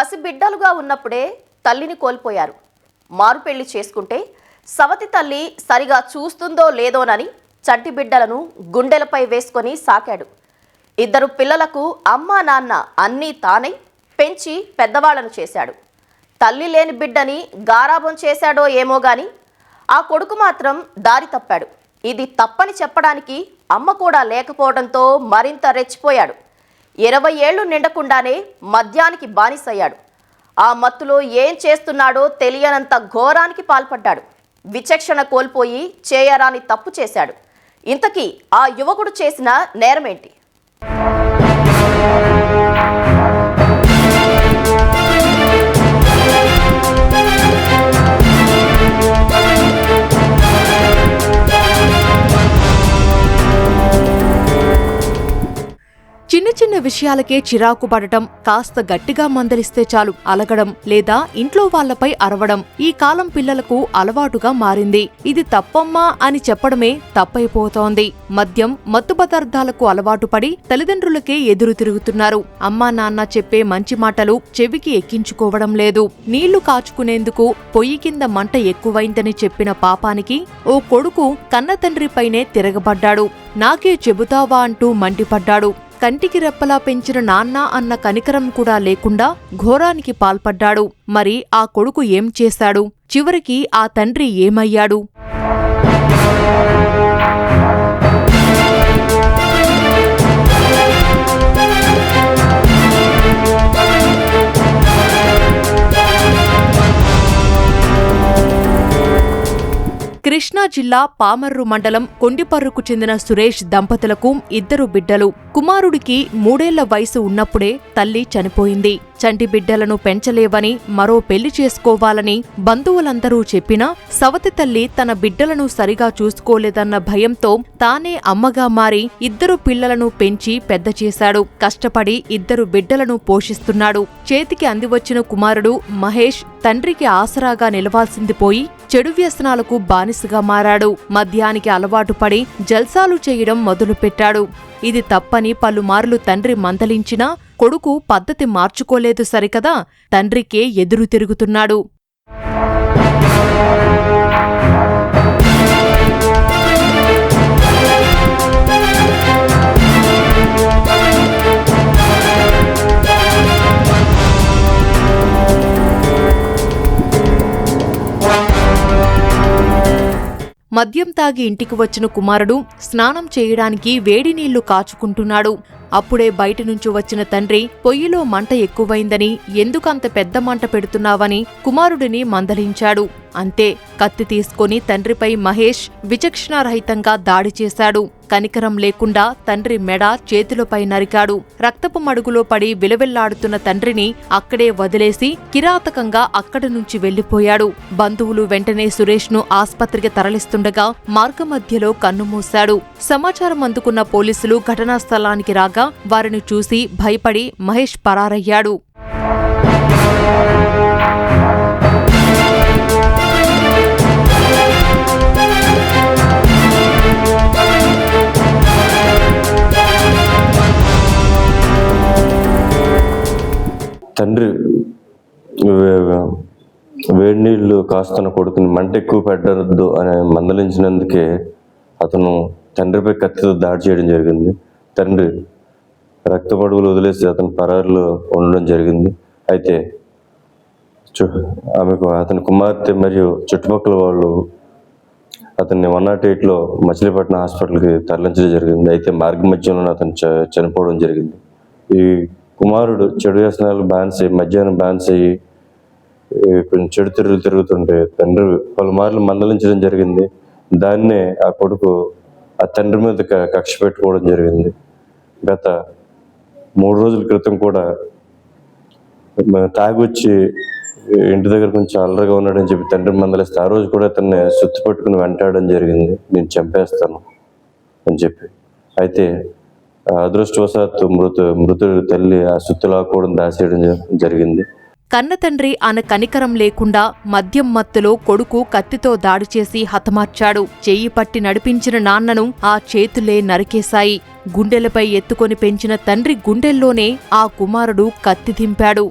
పసిబిడ్డలుగా ఉన్నప్పుడే తల్లిని కోల్పోయారు. మారుపెళ్లి చేసుకుంటే సవతి తల్లి సరిగా చూస్తుందో లేదోనని చంటి బిడ్డలను గుండెలపై వేసుకొని సాకాడు. ఇద్దరు పిల్లలకు అమ్మా నాన్న అన్నీ తానై పెంచి పెద్దవాళ్లను చేశాడు. తల్లి లేని బిడ్డని గారాబం చేశాడో ఏమో గాని ఆ కొడుకు మాత్రం దారి తప్పాడు. ఇది తప్పని చెప్పడానికి అమ్మ కూడా లేకపోవడంతో మరింత రెచ్చిపోయాడు. 20 ఏళ్లు నిండకుండానే మద్యానికి బానిసయ్యాడు. ఆ మత్తులో ఏం చేస్తున్నాడో తెలియనంత ఘోరానికి పాల్పడ్డాడు. విచక్షణ కోల్పోయి చేయరాని తప్పు చేశాడు. ఇంతకీ ఆ యువకుడు చేసిన నేరమేంటి? చిన్న చిన్న విషయాలకే చిరాకు పడటం, కాస్త గట్టిగా మందలిస్తే చాలు అలగడం లేదా ఇంట్లో వాళ్లపై అరవడం ఈ కాలం పిల్లలకు అలవాటుగా మారింది. ఇది తప్పమ్మా అని చెప్పడమే తప్పైపోతోంది. మద్యం, మత్తు పదార్థాలకు అలవాటు పడి తల్లిదండ్రులకే ఎదురు తిరుగుతున్నారు. అమ్మా నాన్న చెప్పే మంచి మాటలు చెవికి ఎక్కించుకోవడం లేదు. నీళ్లు కాచుకునేందుకు పొయ్యి కింద మంట ఎక్కువైందని చెప్పిన పాపానికి ఓ కొడుకు కన్నతండ్రిపైనే తిరగబడ్డాడు. నాకే చెబుతావా అంటూ మండిపడ్డాడు. కంటికి రెప్పలా పెంచిన నాన్న అన్న కనికరం కూడా లేకుండా ఘోరానికి పాల్పడ్డాడు. మరి ఆ కొడుకు ఏం చేశాడు? చివరికి ఆ తండ్రి ఏమయ్యాడు? కృష్ణా జిల్లా పామర్రు మండలం కొండిపర్రుకు చెందిన సురేష్ దంపతులకు ఇద్దరు బిడ్డలు. కుమారుడికి 3 ఏళ్ల వయసు ఉన్నప్పుడే తల్లి చనిపోయింది. చంటి బిడ్డలను పెంచలేవని, మరో పెళ్లి చేసుకోవాలని బంధువులందరూ చెప్పినా సవతి తల్లి తన బిడ్డలను సరిగా చూసుకోలేదన్న భయంతో తానే అమ్మగా మారి ఇద్దరు పిల్లలను పెంచి పెద్ద చేశాడు. కష్టపడి ఇద్దరు బిడ్డలను పోషిస్తున్నాడు. చేతికి అందివచ్చిన కుమారుడు మహేష్ తండ్రికి ఆసరాగా నిలవాల్సింది పోయి చెడు వ్యసనాలకు బానిసగా మారాడు. మద్యానికి అలవాటు పడి జల్సాలు చేయడం మొదలుపెట్టాడు. ఇది తప్పని పలుమార్లు తండ్రి మందలించినా కొడుకు పద్ధతి మార్చుకోలేదు సరికదా, తండ్రికే ఎదురు తిరుగుతున్నాడు. మద్యం తాగి ఇంటికి వచ్చిన కుమారుడు స్నానం చేయడానికి వేడి నీళ్లు కాచుకుంటున్నాడు. అప్పుడే బయట నుంచి వచ్చిన తండ్రి పొయ్యిలో మంట ఎక్కువైందని, ఎందుకంత పెద్ద మంట పెడుతున్నావని కుమారుడిని మందలించాడు. అంతే, కత్తి తీసుకుని తండ్రిపై మహేష్ విచక్షణారహితంగా దాడి చేశాడు. కనికరం లేకుండా తండ్రి మెడ, చేతులపై నరికాడు. రక్తపు మడుగులో పడి విలవిల్లాడుతున్న తండ్రిని అక్కడే వదిలేసి కిరాతకంగా అక్కడి నుంచి వెళ్లిపోయాడు. బంధువులు వెంటనే సురేష్ను ఆస్పత్రికి తరలిస్తుండగా మార్గమధ్యలో కన్నుమూశాడు. సమాచారం అందుకున్న పోలీసులు ఘటనా స్థలానికి రాగా వారిని చూసి భయపడి మహేష్ పరారయ్యాడు. తండ్రి వేడి నీళ్లు కాస్తున్న కొడుకుని మంట ఎక్కువ పెట్టద్దు అని మందలించినందుకే అతను తండ్రిపై కత్తితో దాడి చేయడం జరిగింది. తండ్రి రక్తపడుగులు వదిలేసి అతను పరారులో ఉండడం జరిగింది. అయితే ఆమెకు అతని కుమార్తె మరియు చుట్టుపక్కల వాళ్ళు అతన్ని 108లో మచిలీపట్నం హాస్పిటల్కి తరలించడం జరిగింది. అయితే మార్గ మధ్యంలో అతను చనిపోవడం జరిగింది. ఈ కుమారుడు చెడు వ్యసనాలు బాన్స్ అయ్యి, మధ్యాహ్నం బాన్స్ అయ్యి కొంచెం చెడు తిరుగుతుంటే తండ్రి పలుమార్లు మందలించడం జరిగింది. దాన్నే ఆ కొడుకు ఆ తండ్రి మీద కక్ష పెట్టుకోవడం జరిగింది. గత 3 రోజుల క్రితం కూడా తాగొచ్చి ఇంటి దగ్గర కొంచెం అల్లరిగా ఉన్నాడని చెప్పి తండ్రి మందలిస్తే ఆ రోజు కూడా అతన్ని సుత్తి పట్టుకుని వెంటాడడం జరిగింది. నేను చంపేస్తాను అని చెప్పి. అయితే అదృష్టవశాత్తు మృతుడి తల్లి ఆ సుత్తులాకోవడం దాసేయడం జరిగింది. కన్నతండ్రి ఆన కనికరం లేకుండా మద్యం మత్తులో కొడుకు కత్తితో దాడి చేసి హతమార్చాడు. చెయ్యి పట్టి నడిపించిన నాన్నను ఆ చేతులే నరికేశాయి. గుండెలపై ఎత్తుకొని పెంచిన తండ్రి గుండెల్లోనే ఆ కుమారుడు కత్తి దింపాడు.